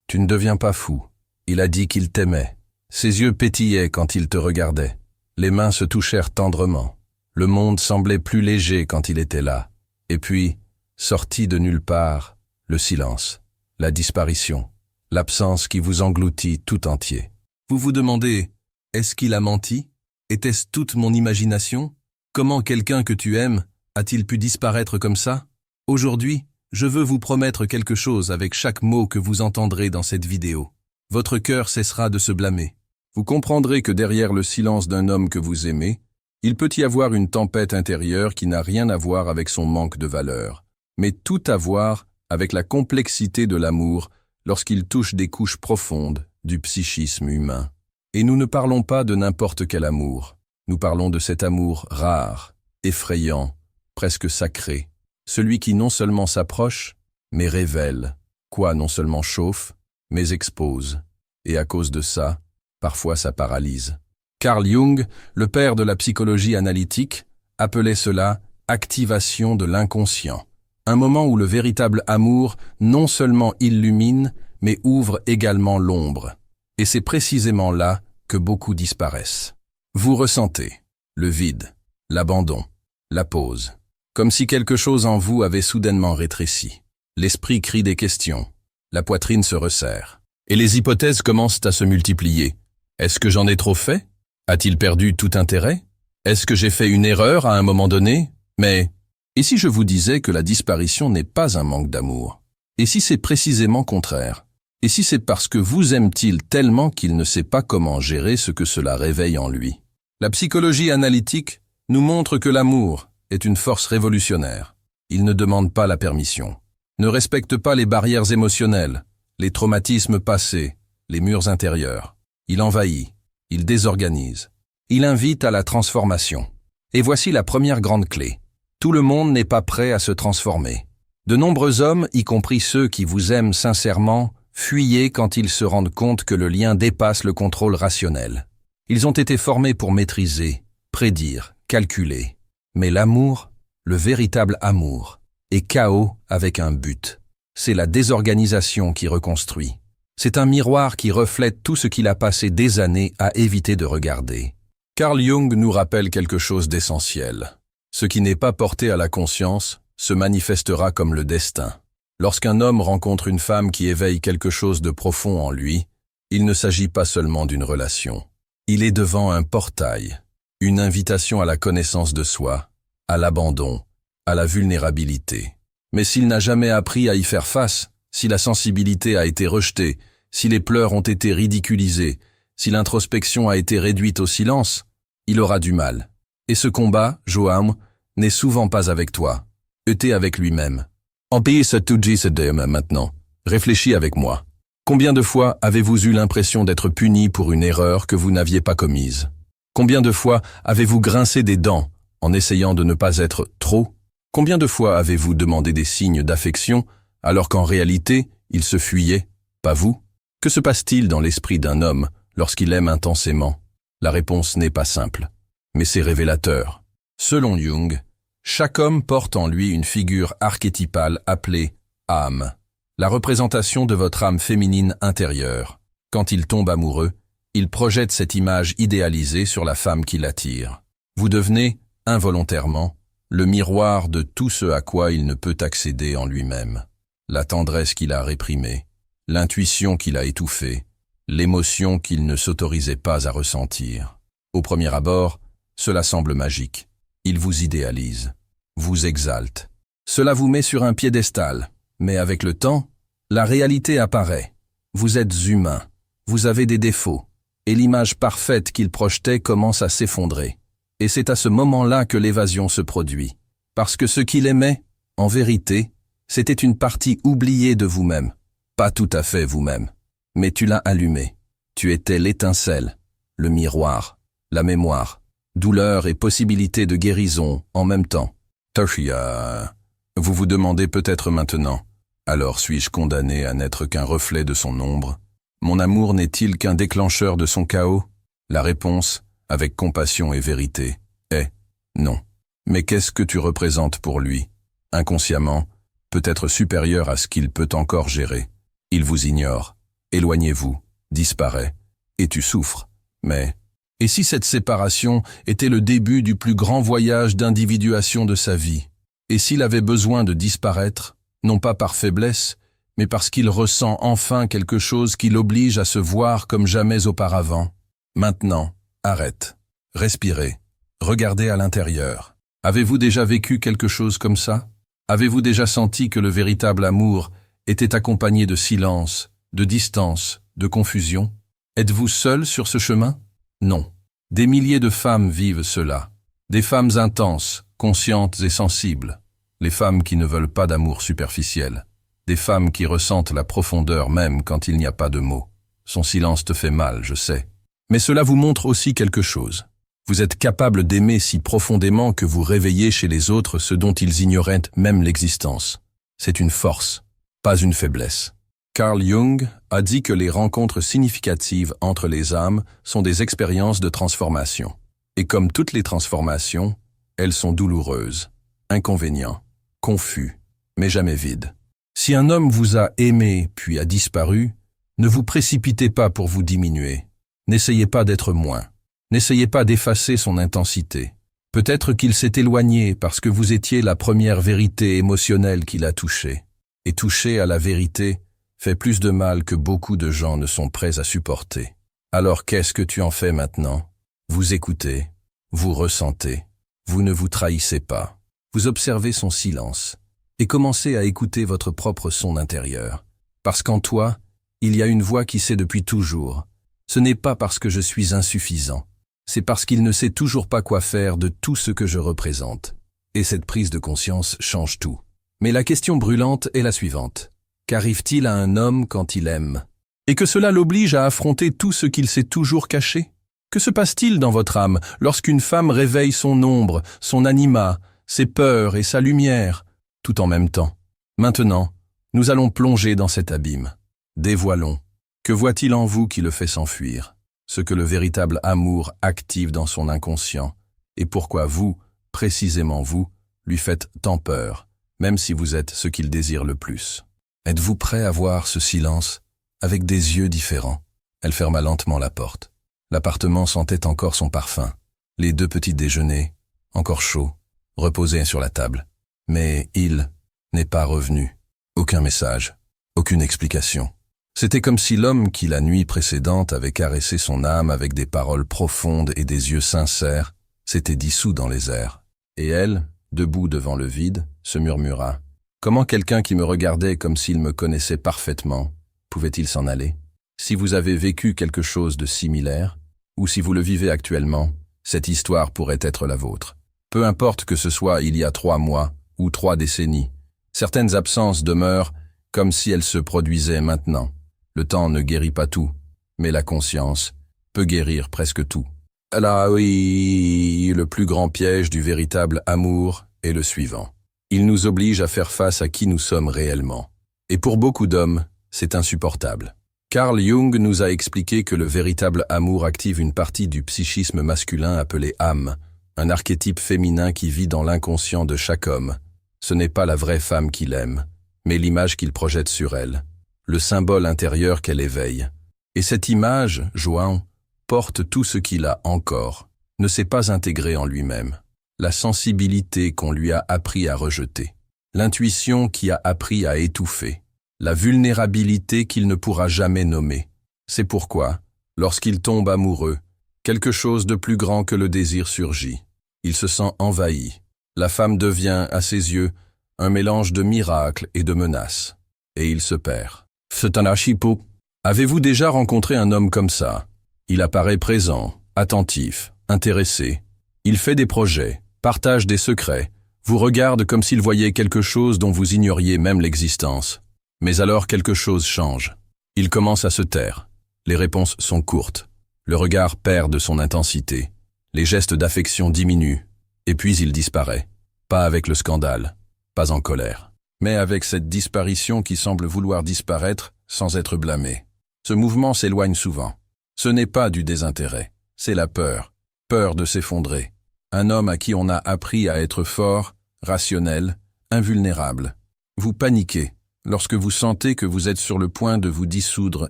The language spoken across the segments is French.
Tu ne deviens pas fou. Il a dit qu'il t'aimait. Ses yeux pétillaient quand il te regardait. Les mains se touchèrent tendrement. Le monde semblait plus léger quand il était là. Et puis, sorti de nulle part, le silence, la disparition, l'absence qui vous engloutit tout entier. Vous vous demandez, est-ce qu'il a menti? Était-ce toute mon imagination? Comment quelqu'un que tu aimes a-t-il pu disparaître comme ça? Aujourd'hui, je veux vous promettre quelque chose avec chaque mot que vous entendrez dans cette vidéo. Votre cœur cessera de se blâmer. Vous comprendrez que derrière le silence d'un homme que vous aimez, il peut y avoir une tempête intérieure qui n'a rien à voir avec son manque de valeur, mais tout à voir avec la complexité de l'amour lorsqu'il touche des couches profondes du psychisme humain. Et nous ne parlons pas de n'importe quel amour. Nous parlons de cet amour rare, effrayant, presque sacré. Celui qui non seulement s'approche, mais révèle, quoi non seulement chauffe, mais expose. Et à cause de ça, parfois ça paralyse. Carl Jung, le père de la psychologie analytique, appelait cela « activation de l'inconscient ». Un moment où le véritable amour non seulement illumine, mais ouvre également l'ombre. Et c'est précisément là que beaucoup disparaissent. Vous ressentez le vide, l'abandon, la pause, comme si quelque chose en vous avait soudainement rétréci. L'esprit crie des questions, la poitrine se resserre, et les hypothèses commencent à se multiplier. Est-ce que j'en ai trop fait? A-t-il perdu tout intérêt? Est-ce que j'ai fait une erreur à un moment donné? Mais, et si je vous disais que la disparition n'est pas un manque d'amour? Et si c'est précisément contraire? Et si c'est parce que vous aime-t-il tellement qu'il ne sait pas comment gérer ce que cela réveille en lui? La psychologie analytique nous montre que l'amour est une force révolutionnaire. Il ne demande pas la permission, ne respecte pas les barrières émotionnelles, les traumatismes passés, les murs intérieurs. Il envahit, il désorganise, il invite à la transformation. Et voici la première grande clé. Tout le monde n'est pas prêt à se transformer. De nombreux hommes, y compris ceux qui vous aiment sincèrement, fuyez quand ils se rendent compte que le lien dépasse le contrôle rationnel. Ils ont été formés pour maîtriser, prédire, calculer. Mais l'amour, le véritable amour, est chaos avec un but. C'est la désorganisation qui reconstruit. C'est un miroir qui reflète tout ce qu'il a passé des années à éviter de regarder. Carl Jung nous rappelle quelque chose d'essentiel. Ce qui n'est pas porté à la conscience se manifestera comme le destin. Lorsqu'un homme rencontre une femme qui éveille quelque chose de profond en lui, il ne s'agit pas seulement d'une relation. Il est devant un portail, une invitation à la connaissance de soi, à l'abandon, à la vulnérabilité. Mais s'il n'a jamais appris à y faire face, si la sensibilité a été rejetée, si les pleurs ont été ridiculisés, si l'introspection a été réduite au silence, il aura du mal. Et ce combat, Joam, n'est souvent pas avec toi, était avec lui-même. Empire ce tout dit ce demain maintenant. Réfléchis avec moi. Combien de fois avez-vous eu l'impression d'être puni pour une erreur que vous n'aviez pas commise? Combien de fois avez-vous grincé des dents en essayant de ne pas être trop? Combien de fois avez-vous demandé des signes d'affection alors qu'en réalité, il se fuyait, pas vous? Que se passe-t-il dans l'esprit d'un homme lorsqu'il aime intensément? La réponse n'est pas simple, mais c'est révélateur. Selon Jung, chaque homme porte en lui une figure archétypale appelée âme, la représentation de votre âme féminine intérieure. Quand il tombe amoureux, il projette cette image idéalisée sur la femme qui l'attire. Vous devenez, involontairement, le miroir de tout ce à quoi il ne peut accéder en lui-même. La tendresse qu'il a réprimée, l'intuition qu'il a étouffée, l'émotion qu'il ne s'autorisait pas à ressentir. Au premier abord, cela semble magique. Il vous idéalise, vous exalte. Cela vous met sur un piédestal, mais avec le temps, la réalité apparaît. Vous êtes humain, vous avez des défauts, et l'image parfaite qu'il projetait commence à s'effondrer. Et c'est à ce moment-là que l'évasion se produit. Parce que ce qu'il aimait, en vérité, c'était une partie oubliée de vous-même. Pas tout à fait vous-même. Mais tu l'as allumé. Tu étais l'étincelle, le miroir, la mémoire, douleur et possibilité de guérison en même temps. Toshia, vous vous demandez peut-être maintenant, alors suis-je condamné à n'être qu'un reflet de son ombre? Mon amour n'est-il qu'un déclencheur de son chaos? La réponse, avec compassion et vérité, est non. Mais qu'est-ce que tu représentes pour lui? Inconsciemment, peut-être supérieur à ce qu'il peut encore gérer. Il vous ignore. éloignez-vous, disparaît, et tu souffres. Mais, et si cette séparation était le début du plus grand voyage d'individuation de sa vie? Et s'il avait besoin de disparaître, non pas par faiblesse, mais parce qu'il ressent enfin quelque chose qui l'oblige à se voir comme jamais auparavant? Maintenant, arrête, respirez, regardez à l'intérieur. Avez-vous déjà vécu quelque chose comme ça? Avez-vous déjà senti que le véritable amour était accompagné de silence, de distance, de confusion? Êtes-vous seul sur ce chemin? Non. Des milliers de femmes vivent cela. Des femmes intenses, conscientes et sensibles. Les femmes qui ne veulent pas d'amour superficiel. Des femmes qui ressentent la profondeur même quand il n'y a pas de mots. Son silence te fait mal, je sais. Mais cela vous montre aussi quelque chose. Vous êtes capable d'aimer si profondément que vous réveillez chez les autres ce dont ils ignoraient même l'existence. C'est une force, pas une faiblesse. Carl Jung a dit que les rencontres significatives entre les âmes sont des expériences de transformation. Et comme toutes les transformations, elles sont douloureuses, inconvénients, confus, mais jamais vides. Si un homme vous a aimé puis a disparu, ne vous précipitez pas pour vous diminuer. N'essayez pas d'être moins. N'essayez pas d'effacer son intensité. Peut-être qu'il s'est éloigné parce que vous étiez la première vérité émotionnelle qu'il a touchée. Et toucher à la vérité fait plus de mal que beaucoup de gens ne sont prêts à supporter. Alors qu'est-ce que tu en fais maintenant? Vous écoutez, vous ressentez, vous ne vous trahissez pas. Vous observez son silence et commencez à écouter votre propre son intérieur. Parce qu'en toi, il y a une voix qui sait depuis toujours. Ce n'est pas parce que je suis insuffisant, c'est parce qu'il ne sait toujours pas quoi faire de tout ce que je représente. Et cette prise de conscience change tout. Mais la question brûlante est la suivante. Qu'arrive-t-il à un homme quand il aime? Et que cela l'oblige à affronter tout ce qu'il s'est toujours caché? Que se passe-t-il dans votre âme lorsqu'une femme réveille son ombre, son anima, ses peurs et sa lumière, tout en même temps? Maintenant, nous allons plonger dans cet abîme. Dévoilons. Que voit-il en vous qui le fait s'enfuir? Ce que le véritable amour active dans son inconscient, et pourquoi vous, précisément vous, lui faites tant peur, même si vous êtes ce qu'il désire le plus. Êtes-vous prêt à voir ce silence avec des yeux différents? Elle ferma lentement la porte. L'appartement sentait encore son parfum. Les 2 petits déjeuners, encore chauds, reposaient sur la table. Mais il n'est pas revenu. Aucun message, aucune explication. C'était comme si l'homme qui la nuit précédente avait caressé son âme avec des paroles profondes et des yeux sincères s'était dissous dans les airs. Et elle, debout devant le vide, se murmura. Comment quelqu'un qui me regardait comme s'il me connaissait parfaitement, pouvait-il s'en aller? Si vous avez vécu quelque chose de similaire, ou si vous le vivez actuellement, cette histoire pourrait être la vôtre. Peu importe que ce soit il y a 3 mois ou 3 décennies, certaines absences demeurent comme si elles se produisaient maintenant. Le temps ne guérit pas tout, mais la conscience peut guérir presque tout. Là, oui, le plus grand piège du véritable amour est le suivant. Il nous oblige à faire face à qui nous sommes réellement. Et pour beaucoup d'hommes, c'est insupportable. Carl Jung nous a expliqué que le véritable amour active une partie du psychisme masculin appelé âme, un archétype féminin qui vit dans l'inconscient de chaque homme. Ce n'est pas la vraie femme qu'il aime, mais l'image qu'il projette sur elle, le symbole intérieur qu'elle éveille. Et cette image, João, porte tout ce qu'il a encore, ne s'est pas intégré en lui-même. La sensibilité qu'on lui a appris à rejeter, l'intuition qui a appris à étouffer, la vulnérabilité qu'il ne pourra jamais nommer. C'est pourquoi, lorsqu'il tombe amoureux, quelque chose de plus grand que le désir surgit. Il se sent envahi. La femme devient, à ses yeux, un mélange de miracle et de menace. Et il se perd. Ftanashipo, avez-vous déjà rencontré un homme comme ça? Il apparaît présent, attentif, intéressé. Il fait des projets, partage des secrets, vous regarde comme s'il voyait quelque chose dont vous ignoriez même l'existence. Mais alors quelque chose change. Il commence à se taire. Les réponses sont courtes. Le regard perd de son intensité. Les gestes d'affection diminuent. Et puis il disparaît. Pas avec le scandale, pas en colère, mais avec cette disparition qui semble vouloir disparaître sans être blâmée. Ce mouvement s'éloigne souvent. Ce n'est pas du désintérêt, c'est la peur. Peur de s'effondrer. Un homme à qui on a appris à être fort, rationnel, invulnérable. Vous paniquez, lorsque vous sentez que vous êtes sur le point de vous dissoudre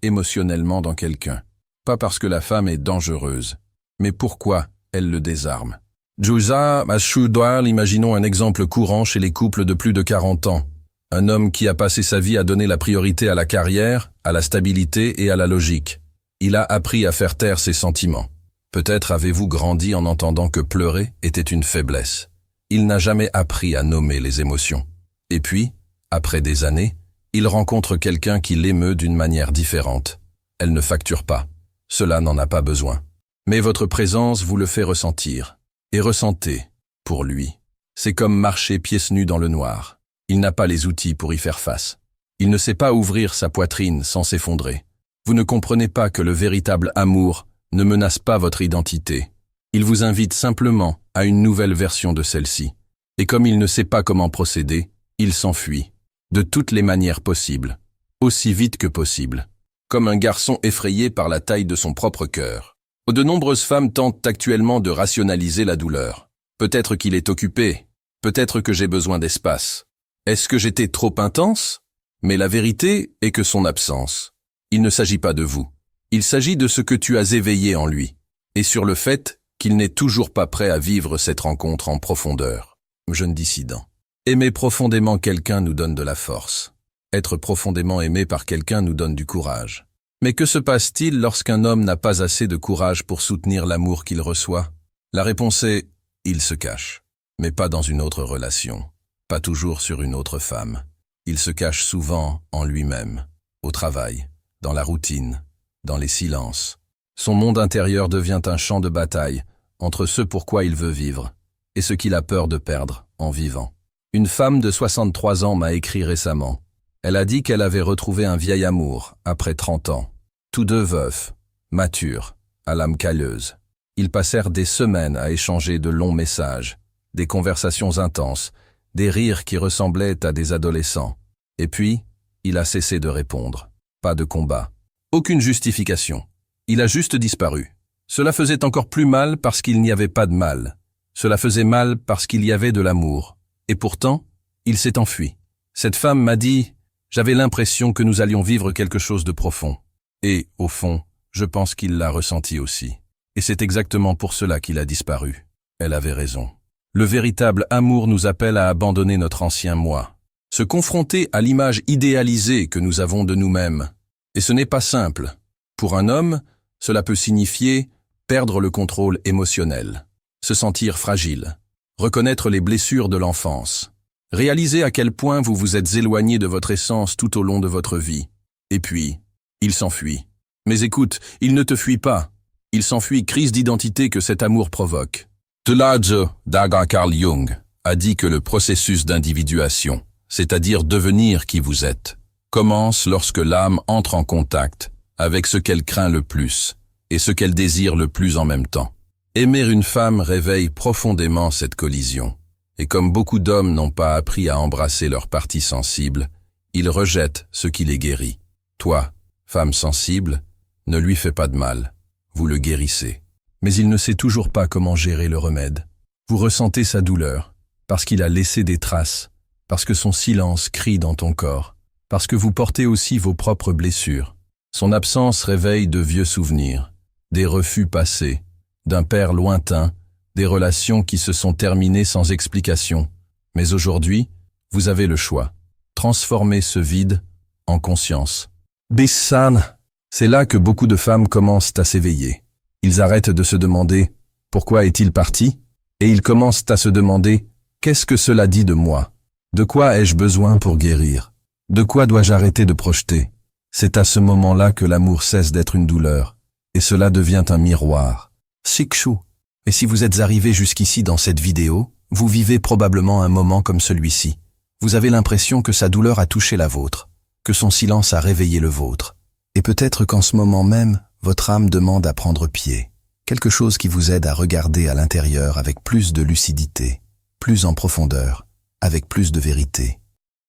émotionnellement dans quelqu'un. Pas parce que la femme est dangereuse, mais pourquoi elle le désarme. Jusa Mashudoal, imaginons un exemple courant chez les couples de plus de 40 ans. Un homme qui a passé sa vie à donner la priorité à la carrière, à la stabilité et à la logique. Il a appris à faire taire ses sentiments. Peut-être avez-vous grandi en entendant que pleurer était une faiblesse. Il n'a jamais appris à nommer les émotions. Et puis, après des années, il rencontre quelqu'un qui l'émeut d'une manière différente. Elle ne facture pas. Cela n'en a pas besoin. Mais votre présence vous le fait ressentir. Et ressentez, pour lui. C'est comme marcher pieds nus dans le noir. Il n'a pas les outils pour y faire face. Il ne sait pas ouvrir sa poitrine sans s'effondrer. Vous ne comprenez pas que le véritable amour ne menace pas votre identité. Il vous invite simplement à une nouvelle version de celle-ci. Et comme il ne sait pas comment procéder, il s'enfuit. De toutes les manières possibles. Aussi vite que possible. Comme un garçon effrayé par la taille de son propre cœur. De nombreuses femmes tentent actuellement de rationaliser la douleur. Peut-être qu'il est occupé. Peut-être que j'ai besoin d'espace. Est-ce que j'étais trop intense? Mais la vérité est que son absence. Il ne s'agit pas de vous. Il s'agit de ce que tu as éveillé en lui. Et sur le fait qu'il n'est toujours pas prêt à vivre cette rencontre en profondeur. Jeune dissident. Aimer profondément quelqu'un nous donne de la force. Être profondément aimé par quelqu'un nous donne du courage. Mais que se passe-t-il lorsqu'un homme n'a pas assez de courage pour soutenir l'amour qu'il reçoit? La réponse est « il se cache ». Mais pas dans une autre relation, pas toujours sur une autre femme. Il se cache souvent en lui-même, au travail, dans la routine, dans les silences. Son monde intérieur devient un champ de bataille entre ce pourquoi il veut vivre et ce qu'il a peur de perdre en vivant. Une femme de 63 ans m'a écrit récemment. Elle a dit qu'elle avait retrouvé un vieil amour, après 30 ans. Tous deux veufs, matures, à l'âme calleuse. Ils passèrent des semaines à échanger de longs messages, des conversations intenses, des rires qui ressemblaient à des adolescents. Et puis, il a cessé de répondre. Pas de combat. Aucune justification. Il a juste disparu. Cela faisait encore plus mal parce qu'il n'y avait pas de mal. Cela faisait mal parce qu'il y avait de l'amour. Et pourtant, il s'est enfui. Cette femme m'a dit... J'avais l'impression que nous allions vivre quelque chose de profond. Et, au fond, je pense qu'il l'a ressenti aussi. Et c'est exactement pour cela qu'il a disparu. Elle avait raison. Le véritable amour nous appelle à abandonner notre ancien moi. Se confronter à l'image idéalisée que nous avons de nous-mêmes. Et ce n'est pas simple. Pour un homme, cela peut signifier perdre le contrôle émotionnel. Se sentir fragile. Reconnaître les blessures de l'enfance. Réalisez à quel point vous vous êtes éloigné de votre essence tout au long de votre vie. Et puis, il s'enfuit. Mais écoute, il ne te fuit pas. Il s'enfuit, crise d'identité que cet amour provoque. Tulage Daga Carl Jung a dit que le processus d'individuation, c'est-à-dire devenir qui vous êtes, commence lorsque l'âme entre en contact avec ce qu'elle craint le plus et ce qu'elle désire le plus en même temps. Aimer une femme réveille profondément cette collision. Et comme beaucoup d'hommes n'ont pas appris à embrasser leurs parties sensibles, ils rejettent ce qui les guérit. Toi, femme sensible, ne lui fais pas de mal, vous le guérissez. Mais il ne sait toujours pas comment gérer le remède. Vous ressentez sa douleur, parce qu'il a laissé des traces, parce que son silence crie dans ton corps, parce que vous portez aussi vos propres blessures. Son absence réveille de vieux souvenirs, des refus passés, d'un père lointain, des relations qui se sont terminées sans explication. Mais aujourd'hui, vous avez le choix. Transformez ce vide en conscience. Bissan, c'est là que beaucoup de femmes commencent à s'éveiller. Ils arrêtent de se demander « Pourquoi est-il parti ?» et ils commencent à se demander « Qu'est-ce que cela dit de moi ? De quoi ai-je besoin pour guérir ? De quoi dois-je arrêter de projeter ?» C'est à ce moment-là que l'amour cesse d'être une douleur, et cela devient un miroir. Sikshu. Et si vous êtes arrivé jusqu'ici dans cette vidéo, vous vivez probablement un moment comme celui-ci. Vous avez l'impression que sa douleur a touché la vôtre, que son silence a réveillé le vôtre. Et peut-être qu'en ce moment même, votre âme demande à prendre pied. Quelque chose qui vous aide à regarder à l'intérieur avec plus de lucidité, plus en profondeur, avec plus de vérité.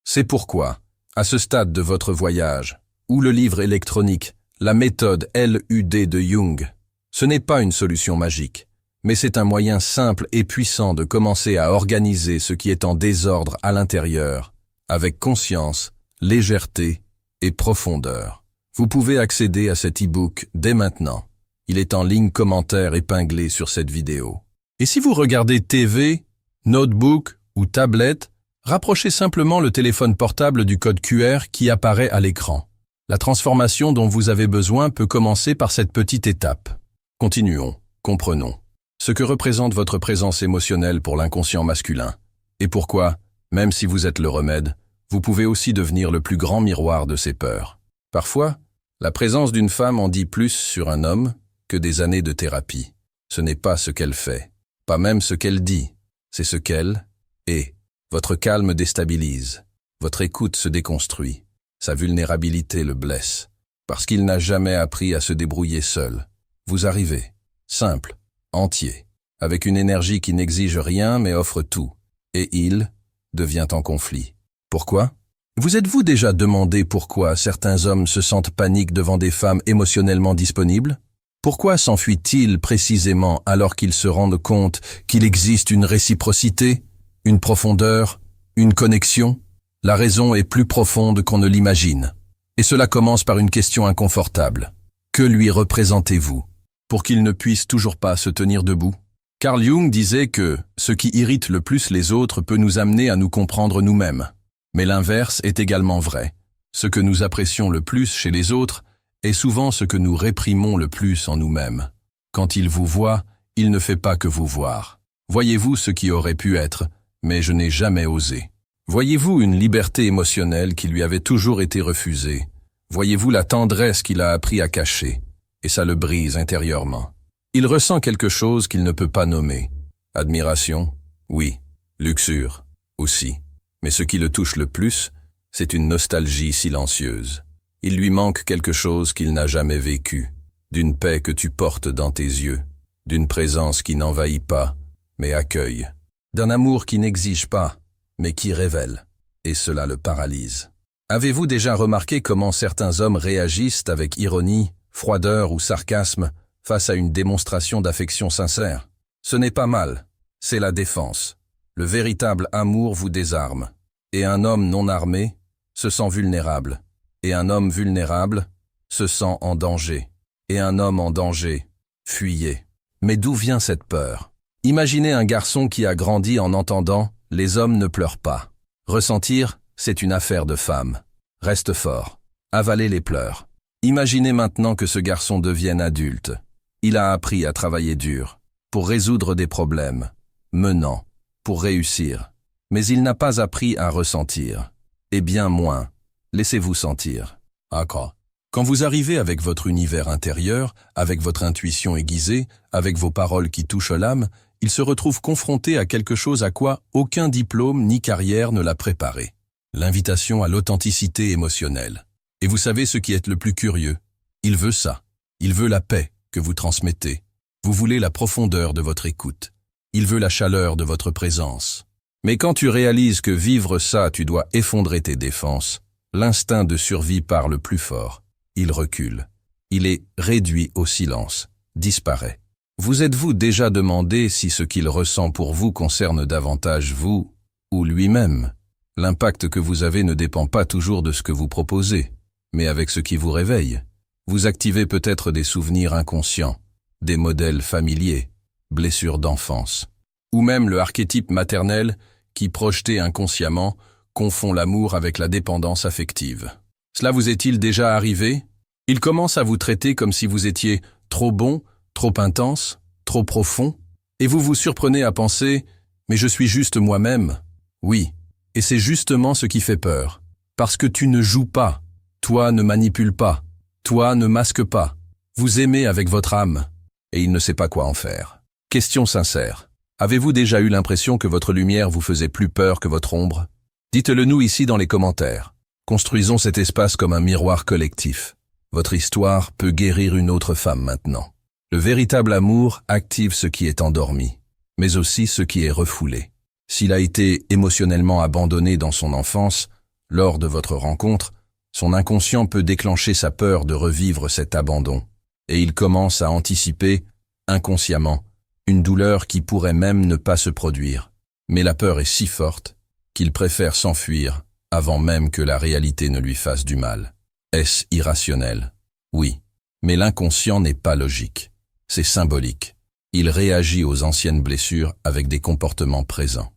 C'est pourquoi, à ce stade de votre voyage, où le livre électronique, la méthode LUD de Jung, ce n'est pas une solution magique. Mais c'est un moyen simple et puissant de commencer à organiser ce qui est en désordre à l'intérieur, avec conscience, légèreté et profondeur. Vous pouvez accéder à cet e-book dès maintenant. Il est en ligne commentaire épinglé sur cette vidéo. Et si vous regardez TV, notebook ou tablette, rapprochez simplement le téléphone portable du code QR qui apparaît à l'écran. La transformation dont vous avez besoin peut commencer par cette petite étape. Continuons, comprenons ce que représente votre présence émotionnelle pour l'inconscient masculin et pourquoi, même si vous êtes le remède, vous pouvez aussi devenir le plus grand miroir de ses peurs. Parfois, la présence d'une femme en dit plus sur un homme que des années de thérapie. Ce n'est pas ce qu'elle fait, pas même ce qu'elle dit, c'est ce qu'elle est. Votre calme déstabilise, votre écoute se déconstruit, sa vulnérabilité le blesse, parce qu'il n'a jamais appris à se débrouiller seul. Vous arrivez, simple, entier, avec une énergie qui n'exige rien mais offre tout, et il devient en conflit. Pourquoi? Vous êtes-vous déjà demandé pourquoi certains hommes se sentent paniques devant des femmes émotionnellement disponibles? Pourquoi s'enfuient-ils précisément alors qu'ils se rendent compte qu'il existe une réciprocité, une profondeur, une connexion? La raison est plus profonde qu'on ne l'imagine. Et cela commence par une question inconfortable. Que lui représentez-vous pour qu'il ne puisse toujours pas se tenir debout? Carl Jung disait que ce qui irrite le plus les autres peut nous amener à nous comprendre nous-mêmes. Mais l'inverse est également vrai. Ce que nous apprécions le plus chez les autres est souvent ce que nous réprimons le plus en nous-mêmes. Quand il vous voit, il ne fait pas que vous voir. Voyez-vous ce qui aurait pu être, mais je n'ai jamais osé. Voyez-vous une liberté émotionnelle qui lui avait toujours été refusée. Voyez-vous la tendresse qu'il a appris à cacher, et ça le brise intérieurement. Il ressent quelque chose qu'il ne peut pas nommer. Admiration? Oui. Luxure? Aussi. Mais ce qui le touche le plus, c'est une nostalgie silencieuse. Il lui manque quelque chose qu'il n'a jamais vécu, d'une paix que tu portes dans tes yeux, d'une présence qui n'envahit pas, mais accueille, d'un amour qui n'exige pas, mais qui révèle, et cela le paralyse. Avez-vous déjà remarqué comment certains hommes réagissent avec ironie, froideur ou sarcasme face à une démonstration d'affection sincère? Ce n'est pas mal, c'est la défense. Le véritable amour vous désarme, et un homme non armé se sent vulnérable. Et un homme vulnérable se sent en danger. Et un homme en danger, fuyez. Mais d'où vient cette peur? Imaginez un garçon qui a grandi en entendant « les hommes ne pleurent pas ». Ressentir, c'est une affaire de femme. Reste fort. Avalez les pleurs. Imaginez maintenant que ce garçon devienne adulte. Il a appris à travailler dur, pour résoudre des problèmes, menant, pour réussir. Mais il n'a pas appris à ressentir. Et bien moins. Laissez-vous sentir. D'accord. Quand vous arrivez avec votre univers intérieur, avec votre intuition aiguisée, avec vos paroles qui touchent l'âme, il se retrouve confronté à quelque chose à quoi aucun diplôme ni carrière ne l'a préparé. L'invitation à l'authenticité émotionnelle. Et vous savez ce qui est le plus curieux? Il veut ça. Il veut la paix que vous transmettez. Vous voulez la profondeur de votre écoute. Il veut la chaleur de votre présence. Mais quand tu réalises que vivre ça, tu dois effondrer tes défenses, l'instinct de survie parle plus fort. Il recule. Il est réduit au silence, disparaît. Vous êtes-vous déjà demandé si ce qu'il ressent pour vous concerne davantage vous ou lui-même? L'impact que vous avez ne dépend pas toujours de ce que vous proposez, mais avec ce qui vous réveille. Vous activez peut-être des souvenirs inconscients, des modèles familiers, blessures d'enfance, ou même le archétype maternel qui, projeté inconsciemment, confond l'amour avec la dépendance affective. Cela vous est-il déjà arrivé? Il commence à vous traiter comme si vous étiez trop bon, trop intense, trop profond, et vous vous surprenez à penser « mais je suis juste moi-même ». Oui, et c'est justement ce qui fait peur. Parce que tu ne joues pas, toi ne manipules pas, toi ne masques pas. Vous aimez avec votre âme, et il ne sait pas quoi en faire. Question sincère. Avez-vous déjà eu l'impression que votre lumière vous faisait plus peur que votre ombre? Dites-le nous ici dans les commentaires. Construisons cet espace comme un miroir collectif. Votre histoire peut guérir une autre femme maintenant. Le véritable amour active ce qui est endormi, mais aussi ce qui est refoulé. S'il a été émotionnellement abandonné dans son enfance, lors de votre rencontre, son inconscient peut déclencher sa peur de revivre cet abandon, et il commence à anticiper, inconsciemment, une douleur qui pourrait même ne pas se produire. Mais la peur est si forte qu'il préfère s'enfuir avant même que la réalité ne lui fasse du mal. Est-ce irrationnel? Oui. Mais l'inconscient n'est pas logique. C'est symbolique. Il réagit aux anciennes blessures avec des comportements présents.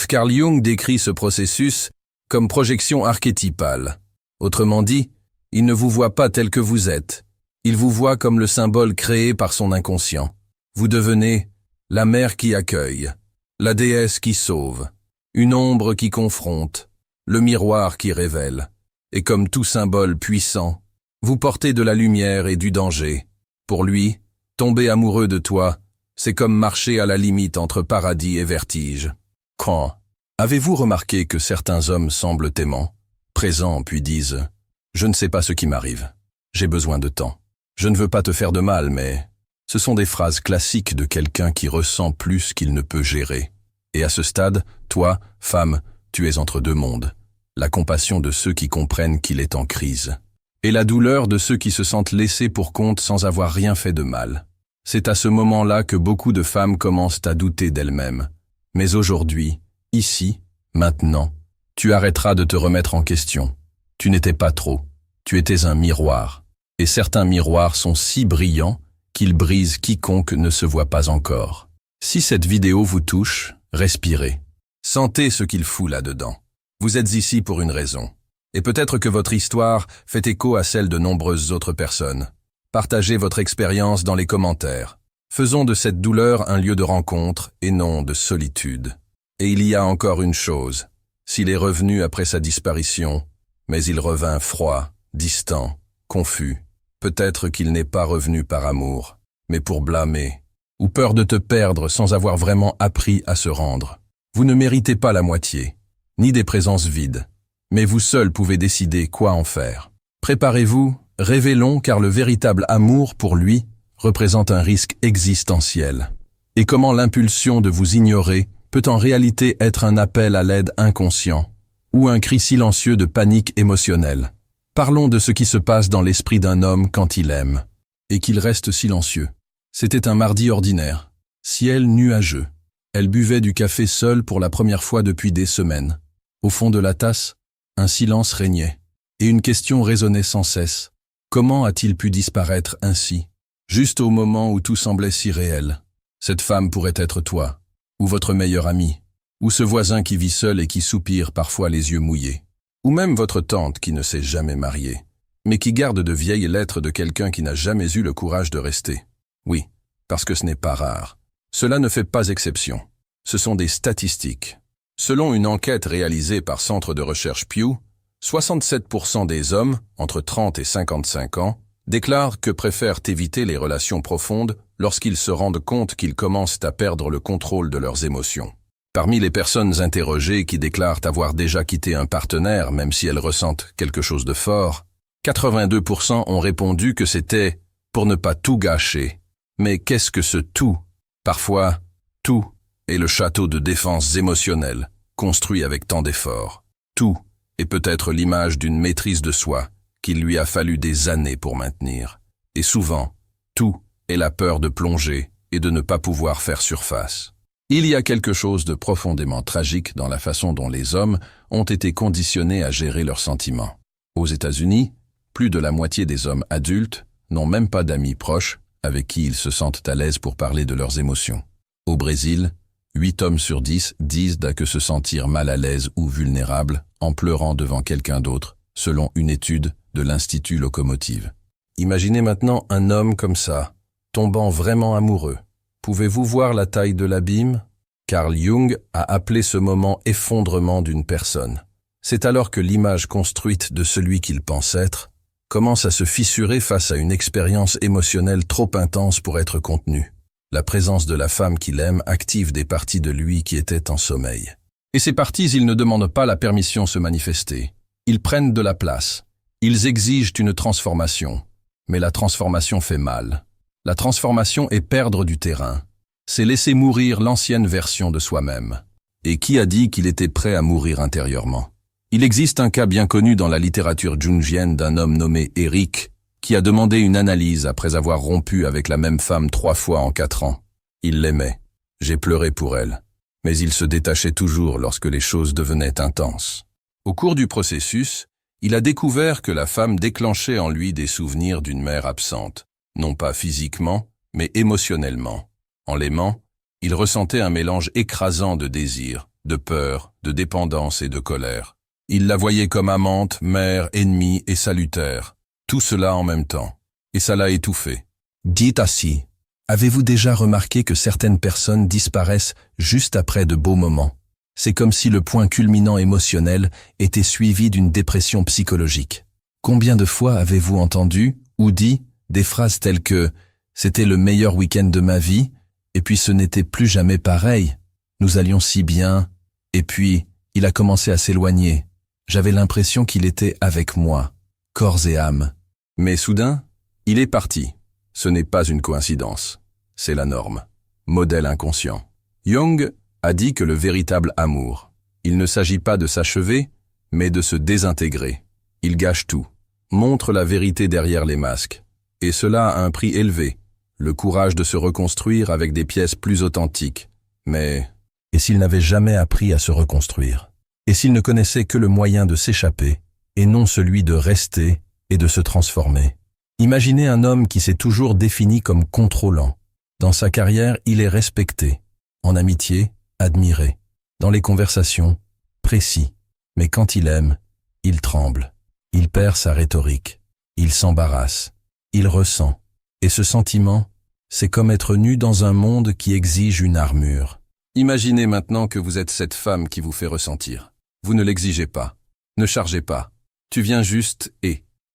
Carl Jung décrit ce processus comme projection archétypale. Autrement dit, il ne vous voit pas tel que vous êtes. Il vous voit comme le symbole créé par son inconscient. Vous devenez la mère qui accueille, la déesse qui sauve, une ombre qui confronte, le miroir qui révèle. Et comme tout symbole puissant, vous portez de la lumière et du danger. Pour lui, tomber amoureux de toi, c'est comme marcher à la limite entre paradis et vertige. Quand avez-vous remarqué que certains hommes semblent aimants, présents puis disent « Je ne sais pas ce qui m'arrive. J'ai besoin de temps. Je ne veux pas te faire de mal, mais… » Ce sont des phrases classiques de quelqu'un qui ressent plus qu'il ne peut gérer. Et à ce stade, toi, femme, tu es entre deux mondes. La compassion de ceux qui comprennent qu'il est en crise. Et la douleur de ceux qui se sentent laissés pour compte sans avoir rien fait de mal. C'est à ce moment-là que beaucoup de femmes commencent à douter d'elles-mêmes. Mais aujourd'hui, ici, maintenant, tu arrêteras de te remettre en question. Tu n'étais pas trop. Tu étais un miroir. Et certains miroirs sont si brillants qu'ils brisent quiconque ne se voit pas encore. Si cette vidéo vous touche, respirez. Sentez ce qu'il fout là-dedans. Vous êtes ici pour une raison. Et peut-être que votre histoire fait écho à celle de nombreuses autres personnes. Partagez votre expérience dans les commentaires. Faisons de cette douleur un lieu de rencontre et non de solitude. Et il y a encore une chose. S'il est revenu après sa disparition, mais il revint froid, distant, confus, peut-être qu'il n'est pas revenu par amour, mais pour blâmer, ou peur de te perdre sans avoir vraiment appris à se rendre. Vous ne méritez pas la moitié, ni des présences vides. Mais vous seul pouvez décider quoi en faire. Préparez-vous, révélons car le véritable amour pour lui représente un risque existentiel. Et comment l'impulsion de vous ignorer peut en réalité être un appel à l'aide inconscient, ou un cri silencieux de panique émotionnelle. Parlons de ce qui se passe dans l'esprit d'un homme quand il aime, et qu'il reste silencieux. C'était un mardi ordinaire, ciel nuageux. Elle buvait du café seule pour la première fois depuis des semaines. Au fond de la tasse, un silence régnait, et une question résonnait sans cesse. Comment a-t-il pu disparaître ainsi? Juste au moment où tout semblait si réel. Cette femme pourrait être toi, ou votre meilleur ami, ou ce voisin qui vit seul et qui soupire parfois les yeux mouillés, ou même votre tante qui ne s'est jamais mariée, mais qui garde de vieilles lettres de quelqu'un qui n'a jamais eu le courage de rester. Oui, parce que ce n'est pas rare. Cela ne fait pas exception. Ce sont des statistiques. Selon une enquête réalisée par Centre de recherche Pew, 67% des hommes, entre 30 et 55 ans, déclarent que préfèrent éviter les relations profondes lorsqu'ils se rendent compte qu'ils commencent à perdre le contrôle de leurs émotions. Parmi les personnes interrogées qui déclarent avoir déjà quitté un partenaire même si elles ressentent quelque chose de fort, 82% ont répondu que c'était pour ne pas tout gâcher. Mais qu'est-ce que ce tout? Parfois, tout est le château de défense émotionnelle, construit avec tant d'efforts. Tout est peut-être l'image d'une maîtrise de soi qu'il lui a fallu des années pour maintenir. Et souvent, tout est la peur de plonger et de ne pas pouvoir faire surface. Il y a quelque chose de profondément tragique dans la façon dont les hommes ont été conditionnés à gérer leurs sentiments. Aux États-Unis, plus de la moitié des hommes adultes n'ont même pas d'amis proches avec qui ils se sentent à l'aise pour parler de leurs émotions. Au Brésil, 8 hommes sur 10 disent que se sentir mal à l'aise ou vulnérable en pleurant devant quelqu'un d'autre, selon une étude de l'Institut Locomotive. Imaginez maintenant un homme comme ça, tombant vraiment amoureux. Pouvez-vous voir la taille de l'abîme? Carl Jung a appelé ce moment effondrement d'une personne. C'est alors que l'image construite de celui qu'il pense être commence à se fissurer face à une expérience émotionnelle trop intense pour être contenue. La présence de la femme qu'il aime active des parties de lui qui étaient en sommeil. Et ces parties, ils ne demandent pas la permission de se manifester. Ils prennent de la place. Ils exigent une transformation. Mais la transformation fait mal. La transformation est perdre du terrain. C'est laisser mourir l'ancienne version de soi-même. Et qui a dit qu'il était prêt à mourir intérieurement? Il existe un cas bien connu dans la littérature jungienne d'un homme nommé Eric, qui a demandé une analyse après avoir rompu avec la même femme 3 fois en 4 ans. Il l'aimait. J'ai pleuré pour elle. mais il se détachait toujours lorsque les choses devenaient intenses. Au cours du processus, il a découvert que la femme déclenchait en lui des souvenirs d'une mère absente, non pas physiquement, mais émotionnellement. En l'aimant, il ressentait un mélange écrasant de désir, de peur, de dépendance et de colère. Il la voyait comme amante, mère, ennemie et salutaire, tout cela en même temps, et ça l'a étouffé. Dites assis. Avez-vous déjà remarqué que certaines personnes disparaissent juste après de beaux moments? C'est comme si le point culminant émotionnel était suivi d'une dépression psychologique. Combien de fois avez-vous entendu ou dit des phrases telles que « c'était le meilleur week-end de ma vie » et puis ce n'était plus jamais pareil. Nous allions si bien, et puis il a commencé à s'éloigner. J'avais l'impression qu'il était avec moi, corps et âme. Mais soudain, il est parti. Ce n'est pas une coïncidence. C'est la norme. Modèle inconscient. Jung a dit que le véritable amour, il ne s'agit pas de s'achever, mais de se désintégrer. Il gâche tout, montre la vérité derrière les masques. Et cela a un prix élevé, le courage de se reconstruire avec des pièces plus authentiques. Mais, et s'il n'avait jamais appris à se reconstruire? Et s'il ne connaissait que le moyen de s'échapper, et non celui de rester et de se transformer? Imaginez un homme qui s'est toujours défini comme contrôlant. Dans sa carrière, il est respecté. En amitié, admiré. Dans les conversations, précis. Mais quand il aime, il tremble. Il perd sa rhétorique. Il s'embarrasse. Il ressent. Et ce sentiment, c'est comme être nu dans un monde qui exige une armure. Imaginez maintenant que vous êtes cette femme qui vous fait ressentir. Vous ne l'exigez pas. Ne chargez pas. Tu viens juste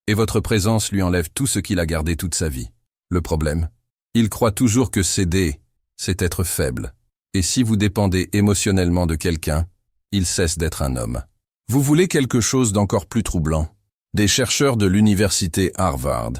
et votre présence lui enlève tout ce qu'il a gardé toute sa vie. Le problème, il croit toujours que céder, c'est être faible. Et si vous dépendez émotionnellement de quelqu'un, il cesse d'être un homme. Vous voulez quelque chose d'encore plus troublant? Des chercheurs de l'université Harvard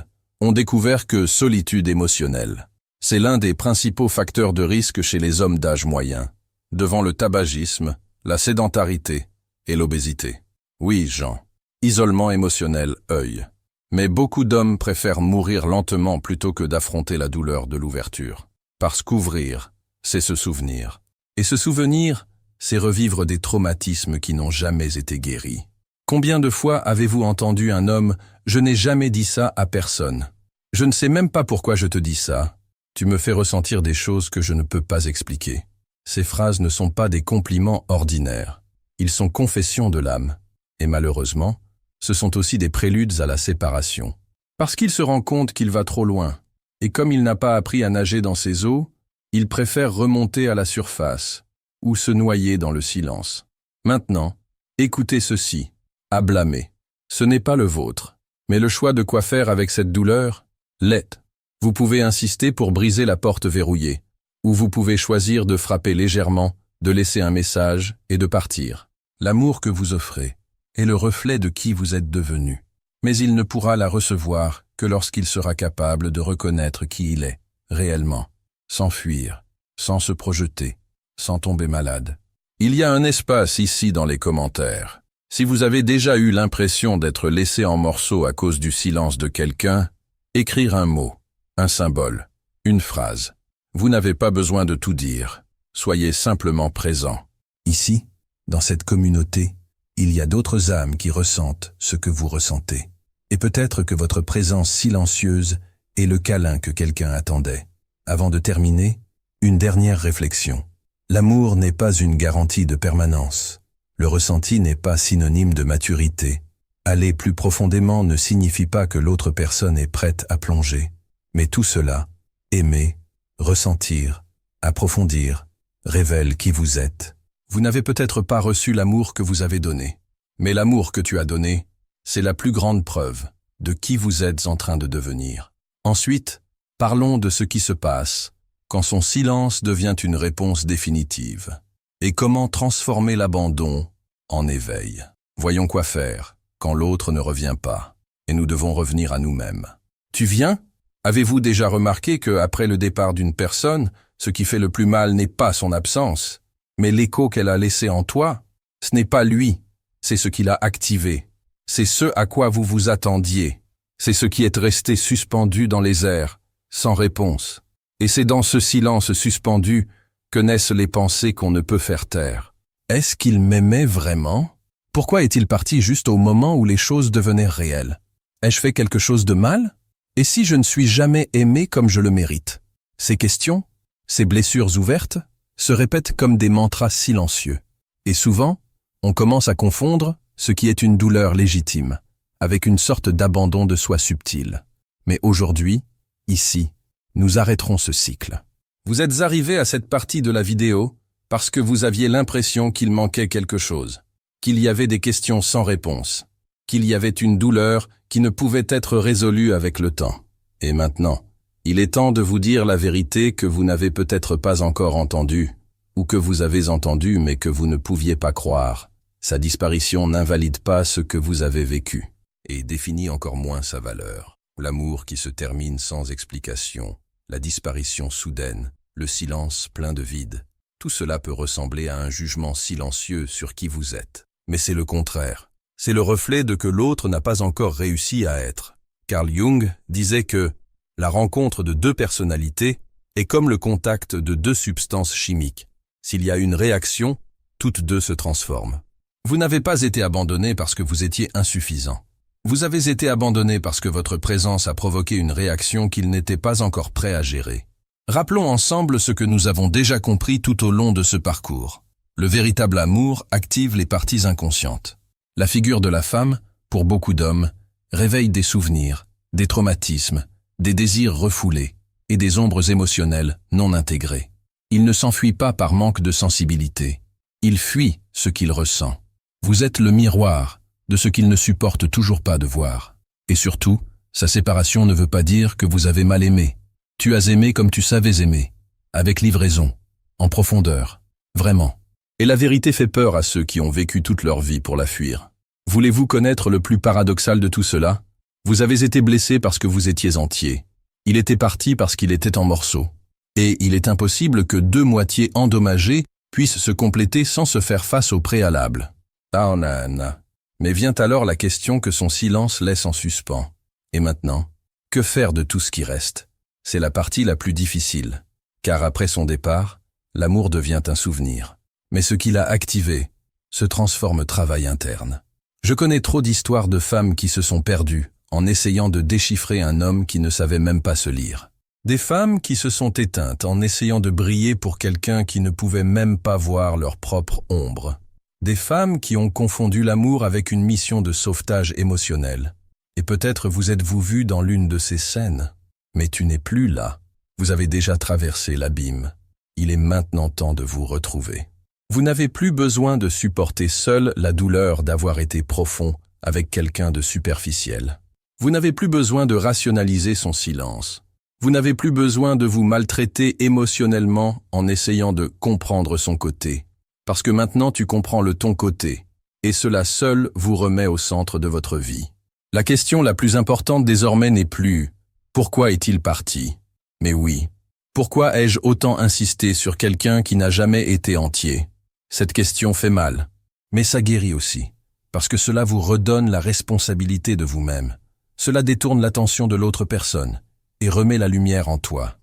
ont découvert que solitude émotionnelle, c'est l'un des principaux facteurs de risque chez les hommes d'âge moyen, devant le tabagisme, la sédentarité et l'obésité. Oui, Jean, isolement émotionnel, œil. Mais beaucoup d'hommes préfèrent mourir lentement plutôt que d'affronter la douleur de l'ouverture. Parce qu'ouvrir, c'est se souvenir. Et se souvenir, c'est revivre des traumatismes qui n'ont jamais été guéris. Combien de fois avez-vous entendu un homme « Je n'ai jamais dit ça à personne. Je ne sais même pas pourquoi je te dis ça. Tu me fais ressentir des choses que je ne peux pas expliquer. » Ces phrases ne sont pas des compliments ordinaires. Ils sont confessions de l'âme. Et malheureusement, ce sont aussi des préludes à la séparation. Parce qu'il se rend compte qu'il va trop loin. Et comme il n'a pas appris à nager dans ces eaux, il préfère remonter à la surface ou se noyer dans le silence. Maintenant, écoutez ceci, à blâmer. Ce n'est pas le vôtre, mais le choix de quoi faire avec cette douleur l'est. Vous pouvez insister pour briser la porte verrouillée, ou vous pouvez choisir de frapper légèrement, de laisser un message et de partir. L'amour que vous offrez est le reflet de qui vous êtes devenu, mais il ne pourra la recevoir que lorsqu'il sera capable de reconnaître qui il est, réellement. Sans fuir, sans se projeter, sans tomber malade. Il y a un espace ici dans les commentaires. Si vous avez déjà eu l'impression d'être laissé en morceaux à cause du silence de quelqu'un, écrire un mot, un symbole, une phrase. Vous n'avez pas besoin de tout dire. Soyez simplement présent. Ici, dans cette communauté, il y a d'autres âmes qui ressentent ce que vous ressentez. Et peut-être que votre présence silencieuse est le câlin que quelqu'un attendait. Avant de terminer, une dernière réflexion. L'amour n'est pas une garantie de permanence. Le ressenti n'est pas synonyme de maturité. Aller plus profondément ne signifie pas que l'autre personne est prête à plonger. Mais tout cela, aimer, ressentir, approfondir, révèle qui vous êtes. Vous n'avez peut-être pas reçu l'amour que vous avez donné. Mais l'amour que tu as donné, c'est la plus grande preuve de qui vous êtes en train de devenir. Ensuite, parlons de ce qui se passe quand son silence devient une réponse définitive. Et comment transformer l'abandon en éveil. Voyons quoi faire quand l'autre ne revient pas. Et nous devons revenir à nous-mêmes. Tu viens? Avez-vous déjà remarqué que, après le départ d'une personne, ce qui fait le plus mal n'est pas son absence, mais l'écho qu'elle a laissé en toi? Ce n'est pas lui, c'est ce qu'il a activé. C'est ce à quoi vous vous attendiez. C'est ce qui est resté suspendu dans les airs, sans réponse. Et c'est dans ce silence suspendu Que naissent les pensées qu'on ne peut faire taire? Est-ce qu'il m'aimait vraiment? Pourquoi est-il parti juste au moment où les choses devenaient réelles? Ai-je fait quelque chose de mal? Et si je ne suis jamais aimé comme je le mérite? Ces questions, ces blessures ouvertes, se répètent comme des mantras silencieux. Et souvent, on commence à confondre ce qui est une douleur légitime avec une sorte d'abandon de soi subtil. Mais aujourd'hui, ici, nous arrêterons ce cycle. Vous êtes arrivé à cette partie de la vidéo parce que vous aviez l'impression qu'il manquait quelque chose, qu'il y avait des questions sans réponse, qu'il y avait une douleur qui ne pouvait être résolue avec le temps. Et maintenant, il est temps de vous dire la vérité que vous n'avez peut-être pas encore entendue, ou que vous avez entendue mais que vous ne pouviez pas croire. Sa disparition n'invalide pas ce que vous avez vécu, et définit encore moins sa valeur. L'amour qui se termine sans explication, la disparition soudaine, le silence plein de vide, tout cela peut ressembler à un jugement silencieux sur qui vous êtes. Mais c'est le contraire. C'est le reflet de que l'autre n'a pas encore réussi à être. Carl Jung disait que la rencontre de deux personnalités est comme le contact de deux substances chimiques. S'il y a une réaction, toutes deux se transforment. Vous n'avez pas été abandonné parce que vous étiez insuffisant. Vous avez été abandonné parce que votre présence a provoqué une réaction qu'il n'était pas encore prêt à gérer. Rappelons ensemble ce que nous avons déjà compris tout au long de ce parcours. Le véritable amour active les parties inconscientes. La figure de la femme, pour beaucoup d'hommes, réveille des souvenirs, des traumatismes, des désirs refoulés et des ombres émotionnelles non intégrées. Il ne s'enfuit pas par manque de sensibilité. Il fuit ce qu'il ressent. Vous êtes le miroir de ce qu'il ne supporte toujours pas de voir. Et surtout, sa séparation ne veut pas dire que vous avez mal aimé. Tu as aimé comme tu savais aimer, avec livraison, en profondeur, vraiment. Et la vérité fait peur à ceux qui ont vécu toute leur vie pour la fuir. Voulez-vous connaître le plus paradoxal de tout cela? Vous avez été blessé parce que vous étiez entier. Il était parti parce qu'il était en morceaux. Et il est impossible que deux moitiés endommagées puissent se compléter sans se faire face au préalable. Ah, Anna. Mais vient alors la question que son silence laisse en suspens. Et maintenant, que faire de tout ce qui reste? C'est la partie la plus difficile, car après son départ, l'amour devient un souvenir. Mais ce qu'il a activé se transforme travail interne. Je connais trop d'histoires de femmes qui se sont perdues en essayant de déchiffrer un homme qui ne savait même pas se lire. Des femmes qui se sont éteintes en essayant de briller pour quelqu'un qui ne pouvait même pas voir leur propre ombre. Des femmes qui ont confondu l'amour avec une mission de sauvetage émotionnel. Et peut-être vous êtes-vous vu dans l'une de ces scènes. Mais tu n'es plus là. Vous avez déjà traversé l'abîme. Il est maintenant temps de vous retrouver. Vous n'avez plus besoin de supporter seul la douleur d'avoir été profond avec quelqu'un de superficiel. Vous n'avez plus besoin de rationaliser son silence. Vous n'avez plus besoin de vous maltraiter émotionnellement en essayant de comprendre son côté. Parce que maintenant tu comprends le ton côté, et cela seul vous remet au centre de votre vie. La question la plus importante désormais n'est plus « Pourquoi est-il parti ?» Mais oui, pourquoi ai-je autant insisté sur quelqu'un qui n'a jamais été entier? Cette question fait mal, mais ça guérit aussi, parce que cela vous redonne la responsabilité de vous-même. Cela détourne l'attention de l'autre personne et remet la lumière en toi.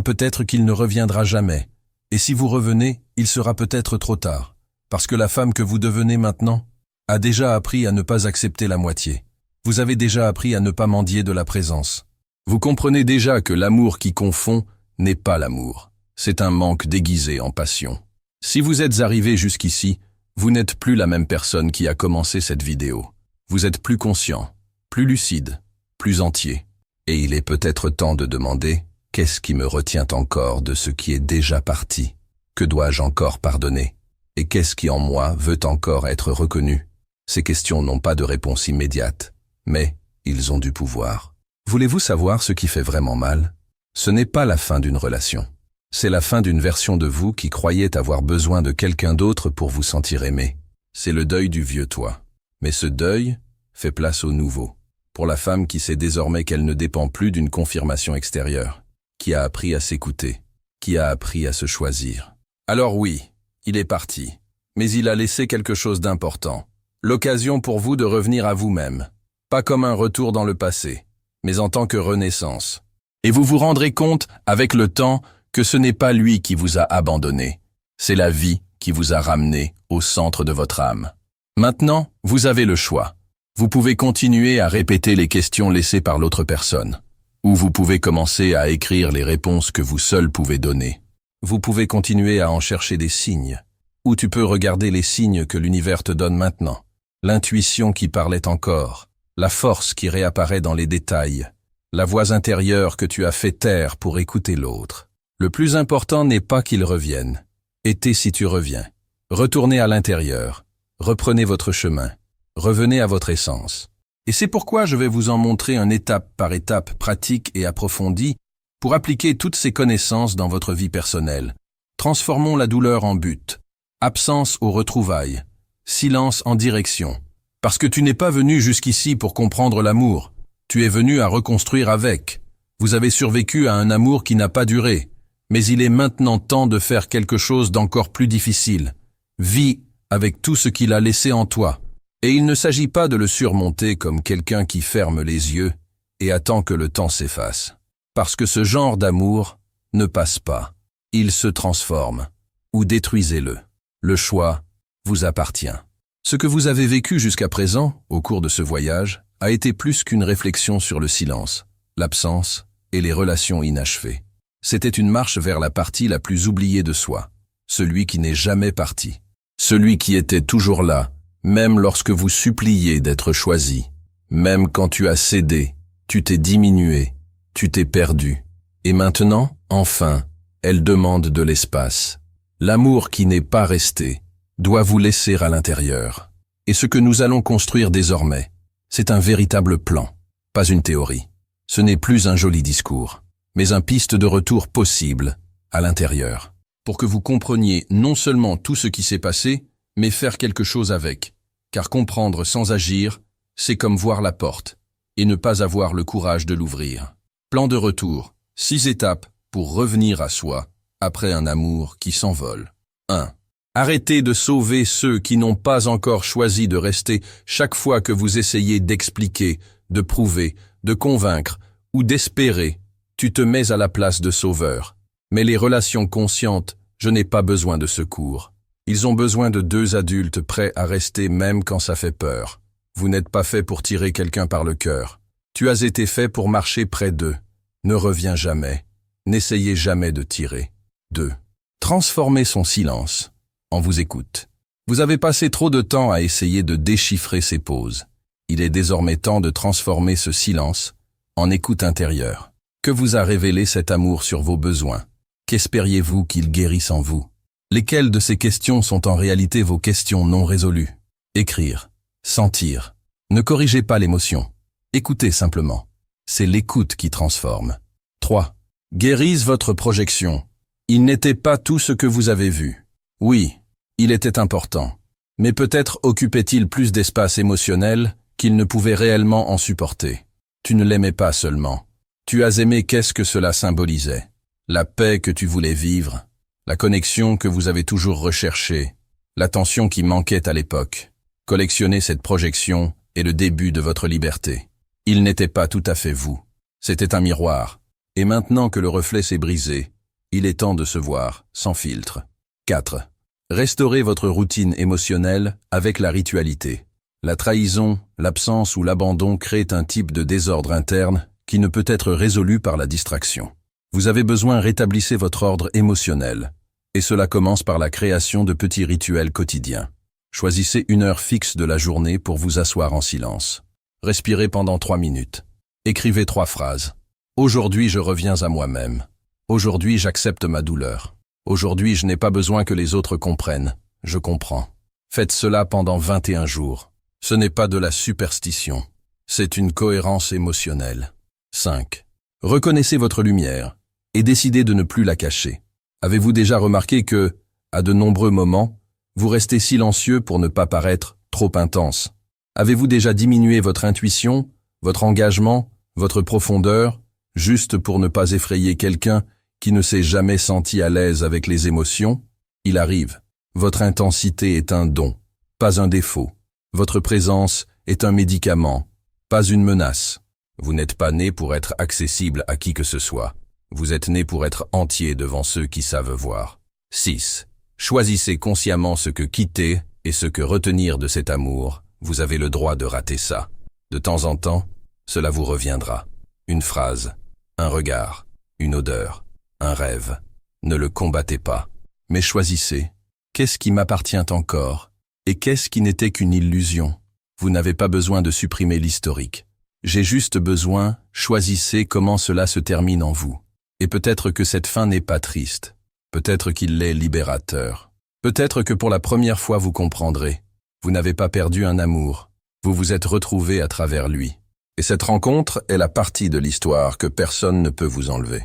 Peut-être qu'il ne reviendra jamais. Et si vous revenez, il sera peut-être trop tard, parce que la femme que vous devenez maintenant a déjà appris à ne pas accepter la moitié. Vous avez déjà appris à ne pas mendier de la présence. Vous comprenez déjà que l'amour qui confond n'est pas l'amour. C'est un manque déguisé en passion. Si vous êtes arrivé jusqu'ici, vous n'êtes plus la même personne qui a commencé cette vidéo. Vous êtes plus conscient, plus lucide, plus entier. Et il est peut-être temps de demander « Qu'est-ce qui me retient encore de ce qui est déjà parti? Que dois-je encore pardonner? Et qu'est-ce qui en moi veut encore être reconnu ?» Ces questions n'ont pas de réponse immédiate, mais ils ont du pouvoir. Voulez-vous savoir ce qui fait vraiment mal? Ce n'est pas la fin d'une relation. C'est la fin d'une version de vous qui croyait avoir besoin de quelqu'un d'autre pour vous sentir aimé. C'est le deuil du vieux toi. Mais ce deuil fait place au nouveau. Pour la femme qui sait désormais qu'elle ne dépend plus d'une confirmation extérieure, qui a appris à s'écouter, qui a appris à se choisir. Alors oui, il est parti, mais il a laissé quelque chose d'important. L'occasion pour vous de revenir à vous-même. Pas comme un retour dans le passé, mais en tant que renaissance. Et vous vous rendrez compte, avec le temps, que ce n'est pas lui qui vous a abandonné, c'est la vie qui vous a ramené au centre de votre âme. Maintenant, vous avez le choix. Vous pouvez continuer à répéter les questions laissées par l'autre personne, ou vous pouvez commencer à écrire les réponses que vous seul pouvez donner. Vous pouvez continuer à en chercher des signes, ou tu peux regarder les signes que l'univers te donne maintenant. L'intuition qui parlait encore, la force qui réapparaît dans les détails, la voix intérieure que tu as fait taire pour écouter l'autre. Le plus important n'est pas qu'il revienne. Été si tu reviens. Retournez à l'intérieur. Reprenez votre chemin. Revenez à votre essence. Et c'est pourquoi je vais vous en montrer un étape par étape pratique et approfondie pour appliquer toutes ces connaissances dans votre vie personnelle. Transformons la douleur en but. Absence aux retrouvailles. Silence en direction. Parce que tu n'es pas venu jusqu'ici pour comprendre l'amour. Tu es venu à reconstruire avec. Vous avez survécu à un amour qui n'a pas duré. Mais il est maintenant temps de faire quelque chose d'encore plus difficile. Vis avec tout ce qu'il a laissé en toi. Et il ne s'agit pas de le surmonter comme quelqu'un qui ferme les yeux et attend que le temps s'efface. Parce que ce genre d'amour ne passe pas. Il se transforme. Ou détruisez-le. Le choix vous appartient. Ce que vous avez vécu jusqu'à présent, au cours de ce voyage, a été plus qu'une réflexion sur le silence, l'absence et les relations inachevées. C'était une marche vers la partie la plus oubliée de soi, celui qui n'est jamais parti. Celui qui était toujours là, même lorsque vous suppliez d'être choisi. Même quand tu as cédé, tu t'es diminué, tu t'es perdu. Et maintenant, enfin, elle demande de l'espace. L'amour qui n'est pas resté doit vous laisser à l'intérieur. Et ce que nous allons construire désormais, c'est un véritable plan, pas une théorie. Ce n'est plus un joli discours, mais un piste de retour possible à l'intérieur. Pour que vous compreniez non seulement tout ce qui s'est passé, mais faire quelque chose avec. Car comprendre sans agir, c'est comme voir la porte, et ne pas avoir le courage de l'ouvrir. Plan de retour, 6 étapes pour revenir à soi, après un amour qui s'envole. 1. Arrêtez de sauver ceux qui n'ont pas encore choisi de rester chaque fois que vous essayez d'expliquer, de prouver, de convaincre ou d'espérer. Tu te mets à la place de sauveur. Mais les relations conscientes, je n'ai pas besoin de secours. Ils ont besoin de 2 adultes prêts à rester même quand ça fait peur. Vous n'êtes pas fait pour tirer quelqu'un par le cœur. Tu as été fait pour marcher près d'eux. Ne reviens jamais. N'essayez jamais de tirer. 2. Transformez son silence. On vous écoute. Vous avez passé trop de temps à essayer de déchiffrer ses pauses. Il est désormais temps de transformer ce silence en écoute intérieure. Que vous a révélé cet amour sur vos besoins? Qu'espériez-vous qu'il guérisse en vous? Lesquelles de ces questions sont en réalité vos questions non résolues? Écrire, sentir. Ne corrigez pas l'émotion. Écoutez simplement. C'est l'écoute qui transforme. 3. Guérisse votre projection. Il n'était pas tout ce que vous avez vu. Oui, il était important. Mais peut-être occupait-il plus d'espace émotionnel qu'il ne pouvait réellement en supporter. Tu ne l'aimais pas seulement. Tu as aimé qu'est-ce que cela symbolisait. La paix que tu voulais vivre, la connexion que vous avez toujours recherchée, l'attention qui manquait à l'époque. Collectionner cette projection est le début de votre liberté. Il n'était pas tout à fait vous. C'était un miroir. Et maintenant que le reflet s'est brisé, il est temps de se voir, sans filtre. 4. Restaurez votre routine émotionnelle avec la ritualité. La trahison, l'absence ou l'abandon créent un type de désordre interne qui ne peut être résolu par la distraction. Vous avez besoin de rétablir votre ordre émotionnel, et cela commence par la création de petits rituels quotidiens. Choisissez une heure fixe de la journée pour vous asseoir en silence. Respirez pendant 3 minutes. Écrivez 3 phrases. Aujourd'hui, je reviens à moi-même. Aujourd'hui, j'accepte ma douleur. Aujourd'hui, je n'ai pas besoin que les autres comprennent. Je comprends. Faites cela pendant 21 jours. Ce n'est pas de la superstition. C'est une cohérence émotionnelle. 5. Reconnaissez votre lumière et décidez de ne plus la cacher. Avez-vous déjà remarqué que, à de nombreux moments, vous restez silencieux pour ne pas paraître trop intense? Avez-vous déjà diminué votre intuition, votre engagement, votre profondeur, juste pour ne pas effrayer quelqu'un qui ne s'est jamais senti à l'aise avec les émotions? Il arrive. Votre intensité est un don, pas un défaut. Votre présence est un médicament, pas une menace. Vous n'êtes pas né pour être accessible à qui que ce soit. Vous êtes né pour être entier devant ceux qui savent voir. 6. Choisissez consciemment ce que quitter et ce que retenir de cet amour. Vous avez le droit de rater ça. De temps en temps, cela vous reviendra. Une phrase, un regard, une odeur, un rêve. Ne le combattez pas, mais choisissez. Qu'est-ce qui m'appartient encore? Et qu'est-ce qui n'était qu'une illusion? Vous n'avez pas besoin de supprimer l'historique. J'ai juste besoin, choisissez comment cela se termine en vous. Et peut-être que cette fin n'est pas triste. Peut-être qu'il l'est libérateur. Peut-être que pour la première fois vous comprendrez. Vous n'avez pas perdu un amour. Vous vous êtes retrouvé à travers lui. Et cette rencontre est la partie de l'histoire que personne ne peut vous enlever.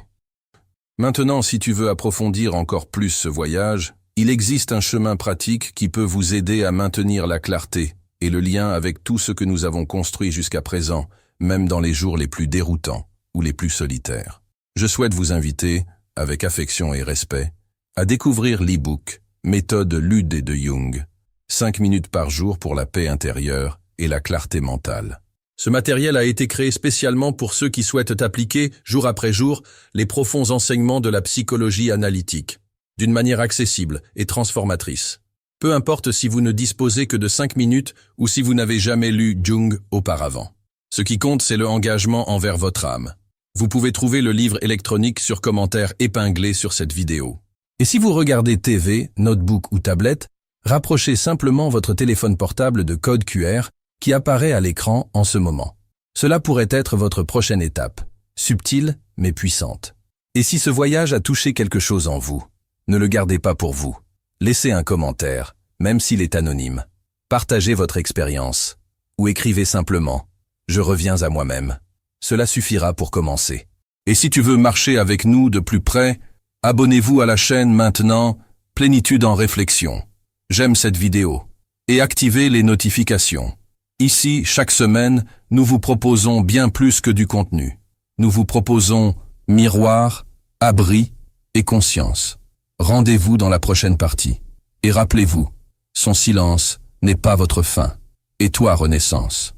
Maintenant, si tu veux approfondir encore plus ce voyage, il existe un chemin pratique qui peut vous aider à maintenir la clarté et le lien avec tout ce que nous avons construit jusqu'à présent, même dans les jours les plus déroutants ou les plus solitaires. Je souhaite vous inviter, avec affection et respect, à découvrir l'e-book « Méthode Lude et de Jung », 5 minutes par jour pour la paix intérieure et la clarté mentale. Ce matériel a été créé spécialement pour ceux qui souhaitent appliquer, jour après jour, les profonds enseignements de la psychologie analytique, d'une manière accessible et transformatrice. Peu importe si vous ne disposez que de 5 minutes ou si vous n'avez jamais lu Jung auparavant. Ce qui compte, c'est le engagement envers votre âme. Vous pouvez trouver le livre électronique sur commentaire épinglé sur cette vidéo. Et si vous regardez TV, notebook ou tablette, rapprochez simplement votre téléphone portable de code QR qui apparaît à l'écran en ce moment. Cela pourrait être votre prochaine étape, subtile mais puissante. Et si ce voyage a touché quelque chose en vous, ne le gardez pas pour vous. Laissez un commentaire, même s'il est anonyme. Partagez votre expérience. Ou écrivez simplement « Je reviens à moi-même ». Cela suffira pour commencer. Et si tu veux marcher avec nous de plus près, abonnez-vous à la chaîne maintenant, Plénitude en réflexion. J'aime cette vidéo. Et activez les notifications. Ici, chaque semaine, nous vous proposons bien plus que du contenu. Nous vous proposons miroir, abri et conscience. Rendez-vous dans la prochaine partie. Et rappelez-vous, son silence n'est pas votre fin. Et toi, Renaissance.